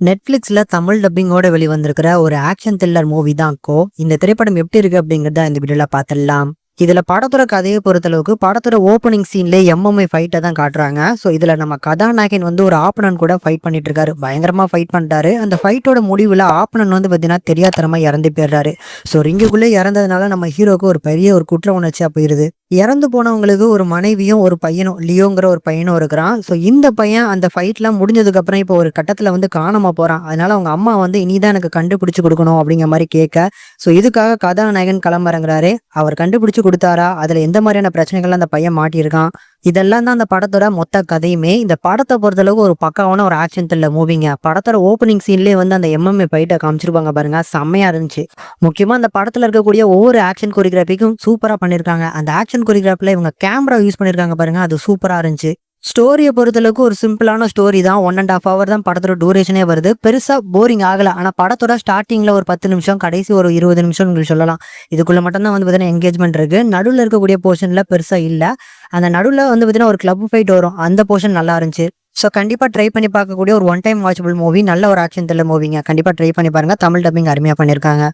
நெட்ஃபிளிக்ஸ்ல தமிழ் டப்பிங்கோட வெளிவந்திருக்கிற ஒரு action thriller movie தான் கோ. இந்த திரைப்படம் எப்படி இருக்கு அப்படிங்கறத இந்த வீடியோல பார்த்துடலாம். இதுல படத்தோட கதையை பொறுத்தளவுக்கு படத்தோட ஓப்பனிங் சீன்ல எம்எம்ஐ ஃபைட்டை தான் காட்டுறாங்க. ஸோ இதுல நம்ம கதாநாயகன் ஒரு ஆப்பனன் கூட ஃபைட் பண்ணிட்டு இருக்காரு. பயங்கரமா ஃபைட் பண்ணிட்டாரு. அந்த ஃபைட்டோட முடிவுல ஆப்பனன் பாத்தீங்கன்னா தெரியாதனமா இறந்து போயிடுறாரு. ஸோ ரிங்குக்குள்ளே இறந்ததுனால நம்ம ஹீரோக்கு ஒரு பெரிய ஒரு குற்ற உணர்ச்சியா போயிருது. இறந்து போனவங்களுக்கு ஒரு மனைவியும் ஒரு பையனும், லியோங்கிற ஒரு பையனும் இருக்கிறான். ஸோ இந்த பையன் அந்த ஃபைட்லாம் முடிஞ்சதுக்கு அப்புறம் இப்போ ஒரு கட்டத்துல காணாம போறான். அதனால அவங்க அம்மா இனிதான் எனக்கு கண்டுபிடிச்சு கொடுக்கணும் அப்படிங்கிற மாதிரி கேட்க, ஸோ இதுக்காக கதாநாயகன் களமிறங்குறாரு. அவர் கண்டுபிடிச்சு கொடுத்தாரா, அதுல எந்த மாதிரியான பிரச்சனைகள் அந்த பையன் மாட்டியிருக்கான், இதெல்லாம் தான் அந்த படத்தோட மொத்த கதையுமே. இந்த படத்தை பொறுத்தளவுக்கு ஒரு பக்காவான ஒரு ஆக்ஷன் த்ரில்லர் மூவிங்க. படத்தோட ஓப்பனிங் சீன்லேயே அந்த எம்எம்ஏ ஃபைட்டை காமிச்சிருப்பாங்க பாருங்க, செம்மையா இருந்துச்சு. முக்கியமா அந்த படத்துல இருக்கக்கூடிய ஒவ்வொரு ஆக்ஷன் கொரியோகிராஃபிக்கும் சூப்பரா பண்ணிருக்காங்க. அந்த ஆக்ஷன் கொரியோகிராஃபில இவங்க கேமரா யூஸ் பண்ணிருக்காங்க பாருங்க, அது சூப்பரா இருந்துச்சு. ஸ்டோரியை பொறுத்தளவுக்கு ஒரு சிம்பிளான ஸ்டோரி தான். 1.5 hour தான் படத்தோட டூரேஷனே வருது. பெருசா போரிங் ஆகல. ஆனா படத்தோட ஸ்டார்டிங்ல ஒரு 10 நிமிஷம், கடைசி ஒரு 20 நிமிஷம் உங்களுக்கு சொல்லலாம். இதுக்குள்ள மட்டும் தான் பார்த்தீங்கன்னா என்கேஜ்மெண்ட் இருக்கு. நடுவில் இருக்கக்கூடிய போர்ஷன்ல பெருசா இல்ல. அந்த நடுவில் பார்த்தீங்கன்னா ஒரு கிளப் ஃபைட் வரும், அந்த போர்ஷன் நல்லா இருந்துச்சு. ஸோ கண்டிப்பா ட்ரை பண்ணி பார்க்கக்கூடிய ஒரு ஒன் டைம் வாட்சபிள் மூவி, நல்ல ஒரு ஆக்ஷன் த்ரில்லர் மூவிங்க. கண்டிப்பா ட்ரை பண்ணி பாருங்க. தமிழ் டப்பிங் அருமையா பண்ணிருக்காங்க.